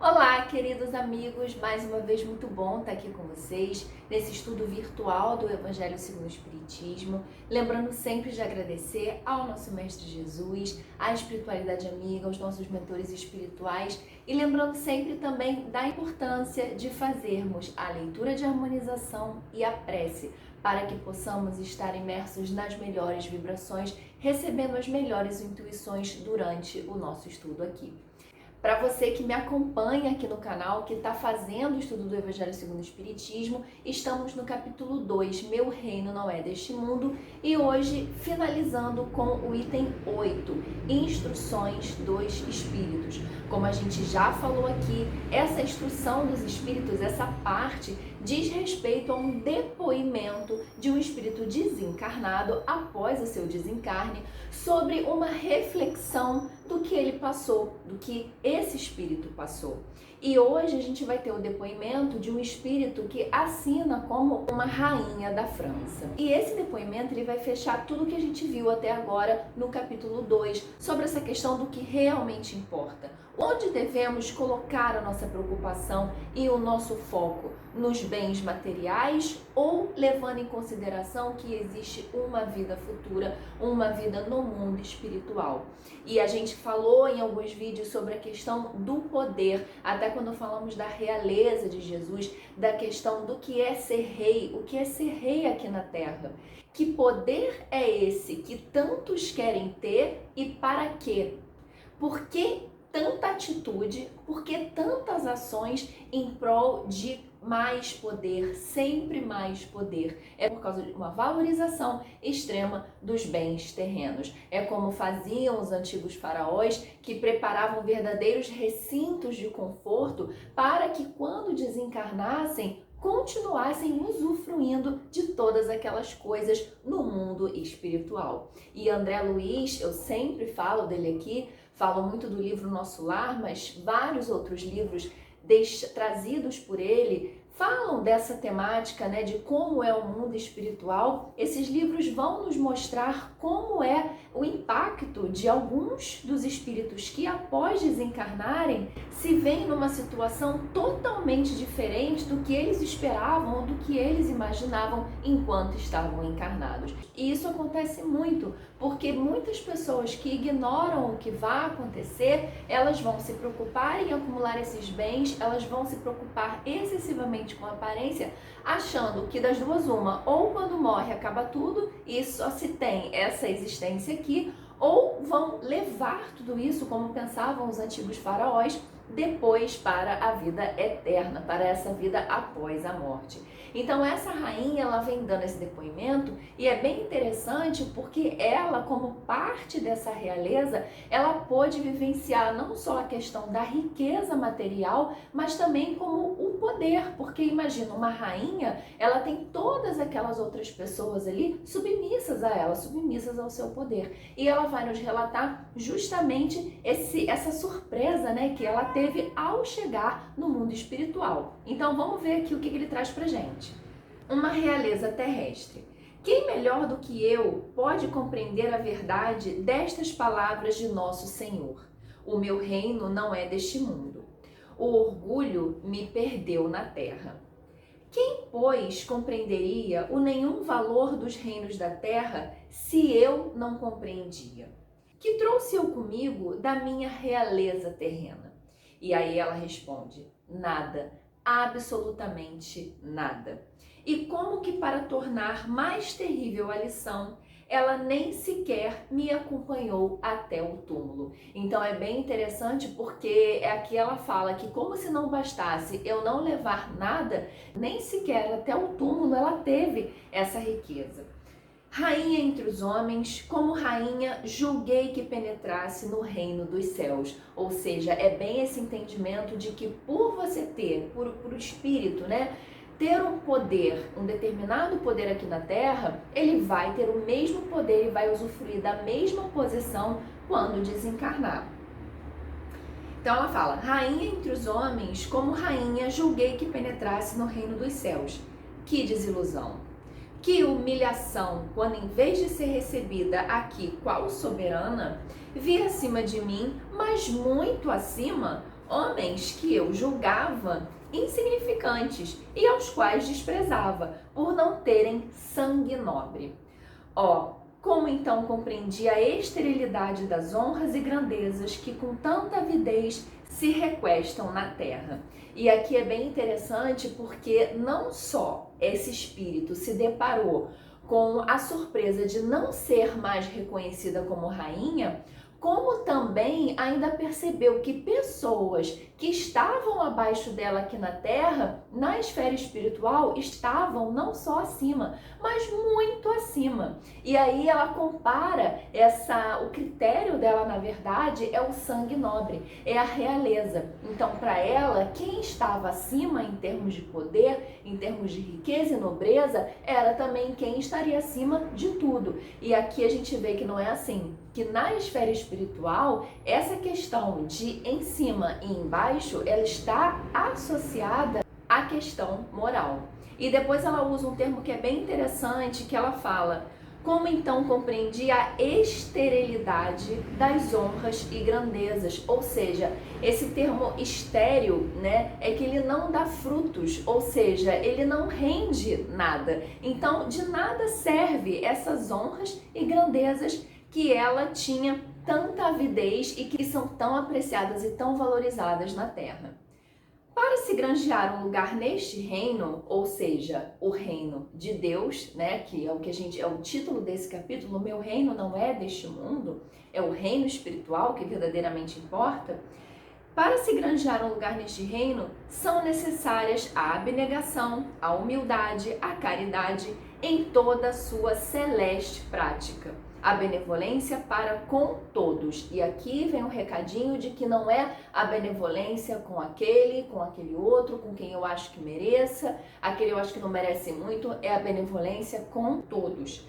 Olá, queridos amigos, mais uma vez muito bom estar aqui com vocês nesse estudo virtual do Evangelho segundo o Espiritismo. Lembrando sempre de agradecer ao nosso Mestre Jesus, à espiritualidade amiga, aos nossos mentores espirituais e lembrando sempre também da importância de fazermos a leitura de harmonização e a prece para que possamos estar imersos nas melhores vibrações, recebendo as melhores intuições durante o nosso estudo aqui. Para você que me acompanha aqui no canal, que está fazendo o estudo do Evangelho segundo o Espiritismo, estamos no capítulo 2, Meu Reino Não É Deste Mundo, e hoje finalizando com o item 8, Instruções dos Espíritos. Como a gente já falou aqui, essa instrução dos Espíritos, essa parte, diz respeito a um depoimento de um espírito desencarnado após o seu desencarne sobre uma reflexão do que ele passou, do que esse espírito passou. E hoje a gente vai ter o depoimento de um espírito que assina como uma rainha da França. E esse depoimento ele vai fechar tudo que a gente viu até agora no capítulo 2, sobre essa questão do que realmente importa. Onde devemos colocar a nossa preocupação e o nosso foco? Nos bens materiais ou levando em consideração que existe uma vida futura, uma vida no mundo espiritual? E a gente falou em alguns vídeos sobre a questão do poder, até quando falamos da realeza de Jesus, da questão do que é ser rei, o que é ser rei aqui na Terra. Que poder é esse que tantos querem ter e para quê? Por que tanta atitude, por que tantas ações em prol de mais poder, sempre mais poder? É por causa de uma valorização extrema dos bens terrenos. É como faziam os antigos faraós, que preparavam verdadeiros recintos de conforto para que quando desencarnassem, continuassem usufruindo de todas aquelas coisas no mundo espiritual. E André Luiz, eu sempre falo dele aqui, falo muito do livro Nosso Lar, mas vários outros livros trazidos por ele falam dessa temática, né, de como é o mundo espiritual. Esses livros vão nos mostrar como é o impacto de alguns dos espíritos que, após desencarnarem, se veem numa situação totalmente diferente do que eles esperavam ou do que eles imaginavam enquanto estavam encarnados. E isso acontece muito, porque muitas pessoas que ignoram o que vai acontecer, elas vão se preocupar em acumular esses bens, elas vão se preocupar excessivamente com a aparência, achando que das duas uma, ou quando morre acaba tudo e só se tem essa existência aqui, ou vão levar tudo isso, como pensavam os antigos faraós, depois para a vida eterna, para essa vida após a morte. Então essa rainha, ela vem dando esse depoimento e é bem interessante porque ela, como parte dessa realeza, ela pôde vivenciar não só a questão da riqueza material, mas também como o poder, porque imagina, uma rainha, ela tem todas aquelas outras pessoas ali submissas a ela, submissas ao seu poder. E ela vai nos relatar justamente essa surpresa, né, que ela teve ao chegar no mundo espiritual. Então vamos ver aqui o que ele traz pra gente. Uma realeza terrestre. Quem melhor do que eu pode compreender a verdade destas palavras de nosso Senhor? O meu reino não é deste mundo. O orgulho me perdeu na terra. Quem, pois, compreenderia o nenhum valor dos reinos da terra se eu não compreendia? Que trouxe eu comigo da minha realeza terrena? E aí ela responde, nada, absolutamente nada. E como que para tornar mais terrível a lição, ela nem sequer me acompanhou até o túmulo. Então é bem interessante porque aqui ela fala que como se não bastasse eu não levar nada, nem sequer até o túmulo ela teve essa riqueza. Rainha entre os homens, como rainha, julguei que penetrasse no reino dos céus. Ou seja, é bem esse entendimento de que por você ter, por espírito, né, ter um poder, um determinado poder aqui na Terra, ele vai ter o mesmo poder e vai usufruir da mesma posição quando desencarnar. Então ela fala, rainha entre os homens, como rainha, julguei que penetrasse no reino dos céus. Que desilusão! Que humilhação, quando em vez de ser recebida aqui qual soberana, vi acima de mim, mas muito acima, homens que eu julgava insignificantes e aos quais desprezava, por não terem sangue nobre. Como então compreendi a esterilidade das honras e grandezas que com tanta avidez se requestam na terra. E aqui é bem interessante porque não só esse espírito se deparou com a surpresa de não ser mais reconhecida como rainha, como também ainda percebeu que pessoas que estavam abaixo dela aqui na Terra, na esfera espiritual, estavam não só acima, mas muito acima. E aí ela compara o critério dela, na verdade, é o sangue nobre, é a realeza. Então, para ela, quem estava acima em termos de poder, em termos de riqueza e nobreza, era também quem estaria acima de tudo. E aqui a gente vê que não é assim, que na esfera espiritual, essa questão de em cima e embaixo, ela está associada à questão moral. E depois ela usa um termo que é bem interessante, que ela fala: como então compreendi a esterilidade das honras e grandezas. Ou seja, esse termo estéril, né, é que ele não dá frutos, ou seja, ele não rende nada. Então, de nada serve essas honras e grandezas que ela tinha tanta avidez e que são tão apreciadas e tão valorizadas na terra. Para se granjear um lugar neste reino, ou seja, o reino de Deus, né, que é o título desse capítulo, meu reino não é deste mundo, é o reino espiritual que verdadeiramente importa. Para se granjear um lugar neste reino, são necessárias a abnegação, a humildade, a caridade em toda a sua celeste prática. A benevolência para com todos. E aqui vem um recadinho de que não é a benevolência com aquele outro, com quem eu acho que mereça, aquele eu acho que não merece muito, é a benevolência com todos.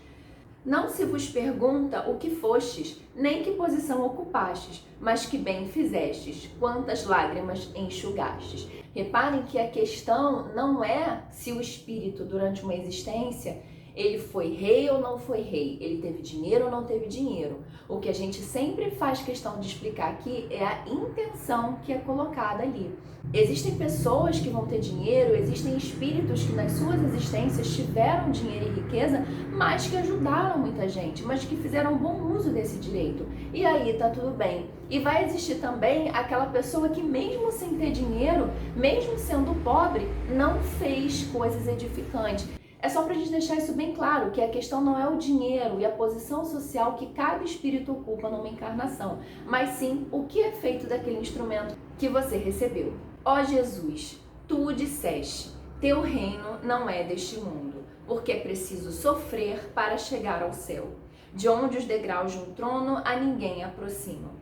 Não se vos pergunta o que fostes, nem que posição ocupastes, mas que bem fizestes, quantas lágrimas enxugastes. Reparem que a questão não é se o espírito durante uma existência ele foi rei ou não foi rei, ele teve dinheiro ou não teve dinheiro. O que a gente sempre faz questão de explicar aqui é a intenção que é colocada ali. Existem pessoas que vão ter dinheiro, existem espíritos que nas suas existências tiveram dinheiro e riqueza, mas que ajudaram muita gente, mas que fizeram bom uso desse direito. E aí tá tudo bem. E vai existir também aquela pessoa que mesmo sem ter dinheiro, mesmo sendo pobre, não fez coisas edificantes. É só para a gente deixar isso bem claro, que a questão não é o dinheiro e a posição social que cada espírito ocupa numa encarnação, mas sim o que é feito daquele instrumento que você recebeu. Ó Jesus, tu o disseste, teu reino não é deste mundo, porque é preciso sofrer para chegar ao céu, de onde os degraus de um trono a ninguém aproximam.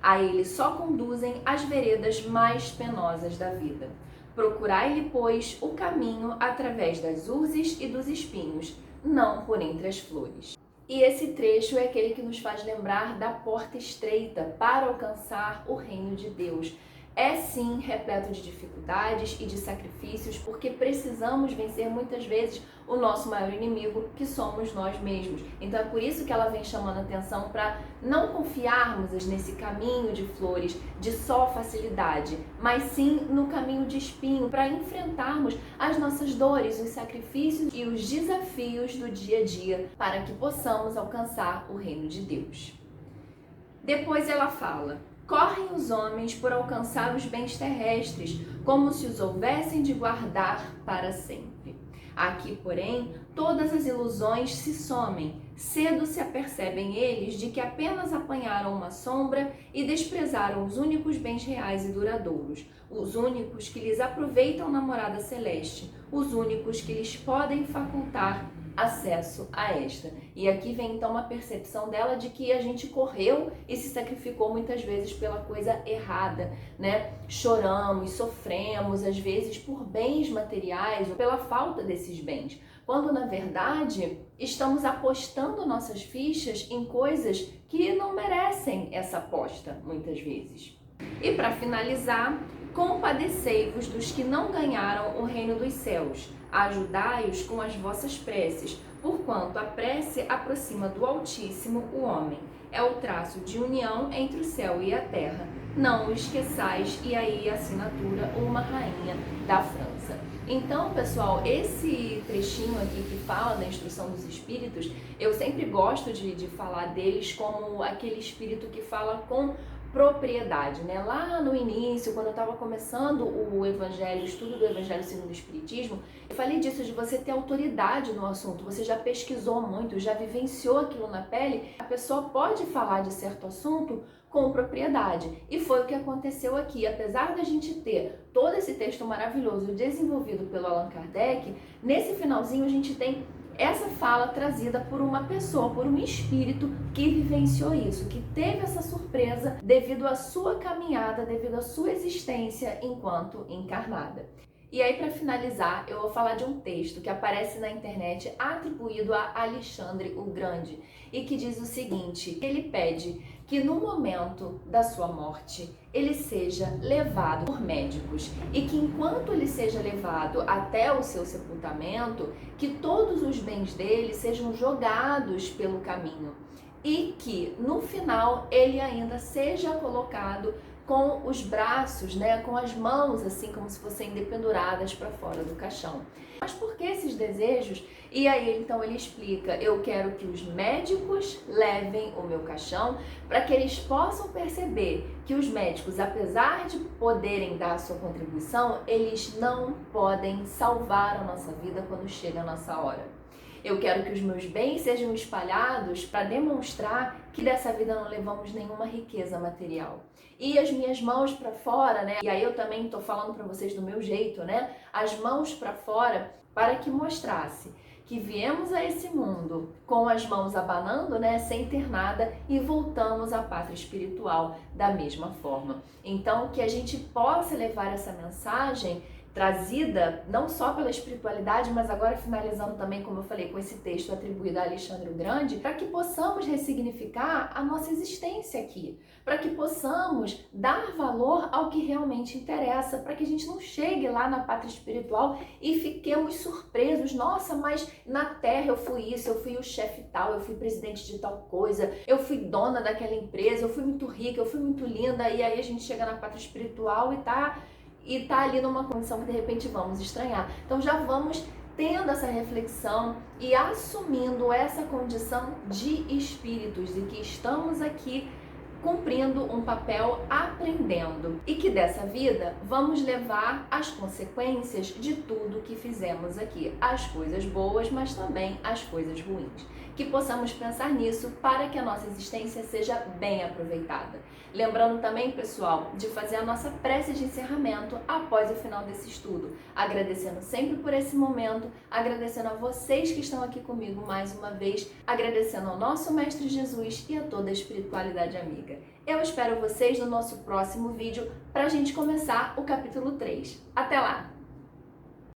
A ele só conduzem as veredas mais penosas da vida. Procurai-lhe, pois, o caminho através das urzes e dos espinhos, não por entre as flores. E esse trecho é aquele que nos faz lembrar da porta estreita para alcançar o reino de Deus. É sim repleto de dificuldades e de sacrifícios, porque precisamos vencer muitas vezes o nosso maior inimigo, que somos nós mesmos. Então é por isso que ela vem chamando a atenção para não confiarmos nesse caminho de flores, de só facilidade, mas sim no caminho de espinho, para enfrentarmos as nossas dores, os sacrifícios e os desafios do dia a dia, para que possamos alcançar o reino de Deus. Depois ela fala: correm os homens por alcançar os bens terrestres, como se os houvessem de guardar para sempre. Aqui, porém, todas as ilusões se somem. Cedo se apercebem eles de que apenas apanharam uma sombra e desprezaram os únicos bens reais e duradouros, os únicos que lhes aproveitam na morada celeste, os únicos que lhes podem facultar acesso a esta. E aqui vem então uma percepção dela de que a gente correu e se sacrificou muitas vezes pela coisa errada, né? Choramos, sofremos às vezes por bens materiais ou pela falta desses bens, quando na verdade estamos apostando nossas fichas em coisas que não merecem essa aposta muitas vezes. E para finalizar, compadecei-vos dos que não ganharam o reino dos céus, ajudai-os com as vossas preces, Porquanto a prece aproxima do Altíssimo o homem. É o traço de união entre o céu e a terra. Não o esqueçais, e aí a assinatura, uma rainha da França. Então, pessoal, esse trechinho aqui que fala da instrução dos espíritos, eu sempre gosto de falar deles como aquele espírito que fala com propriedade, né? Lá no início, quando eu estava começando o evangelho, o estudo do Evangelho segundo o Espiritismo, eu falei disso, de você ter autoridade no assunto, você já pesquisou muito, já vivenciou aquilo na pele, a pessoa pode falar de certo assunto com propriedade. E foi o que aconteceu aqui. Apesar da gente ter todo esse texto maravilhoso desenvolvido pelo Allan Kardec, nesse finalzinho a gente tem essa fala trazida por uma pessoa, por um espírito que vivenciou isso, que teve essa surpresa devido à sua caminhada, devido à sua existência enquanto encarnada. E aí, para finalizar, eu vou falar de um texto que aparece na internet atribuído a Alexandre o Grande e que diz o seguinte: ele pede que no momento da sua morte ele seja levado por médicos e que enquanto ele seja levado até o seu sepultamento, que todos os bens dele sejam jogados pelo caminho e que no final ele ainda seja colocado com os braços, né, com as mãos assim como se fossem dependuradas para fora do caixão. Mas por que esses desejos? E aí então ele explica: eu quero que os médicos levem o meu caixão para que eles possam perceber que os médicos, apesar de poderem dar a sua contribuição, eles não podem salvar a nossa vida quando chega a nossa hora. Eu quero que os meus bens sejam espalhados para demonstrar que dessa vida não levamos nenhuma riqueza material. E as minhas mãos para fora, né? E aí eu também estou falando para vocês do meu jeito, né? As mãos para fora para que mostrasse que viemos a esse mundo com as mãos abanando, né, sem ter nada, e voltamos à pátria espiritual da mesma forma. Então, que a gente possa levar essa mensagem trazida não só pela espiritualidade, mas agora finalizando também, como eu falei, com esse texto atribuído a Alexandre o Grande, para que possamos ressignificar a nossa existência aqui, para que possamos dar valor ao que realmente interessa, para que a gente não chegue lá na pátria espiritual e fiquemos surpresos: nossa, mas na Terra eu fui isso, eu fui o chefe tal, eu fui presidente de tal coisa, eu fui dona daquela empresa, eu fui muito rica, eu fui muito linda, e aí a gente chega na pátria espiritual e tá ali numa condição que de repente vamos estranhar. Então já vamos tendo essa reflexão e assumindo essa condição de espíritos e que estamos aqui cumprindo um papel, aprendendo, e que dessa vida vamos levar as consequências de tudo que fizemos aqui, as coisas boas, mas também as coisas ruins. Que possamos pensar nisso para que a nossa existência seja bem aproveitada. Lembrando também, pessoal, de fazer a nossa prece de encerramento após o final desse estudo, agradecendo sempre por esse momento, agradecendo a vocês que estão aqui comigo mais uma vez, agradecendo ao nosso Mestre Jesus e a toda a espiritualidade amiga. Eu espero vocês no nosso próximo vídeo para a gente começar o capítulo 3. Até lá!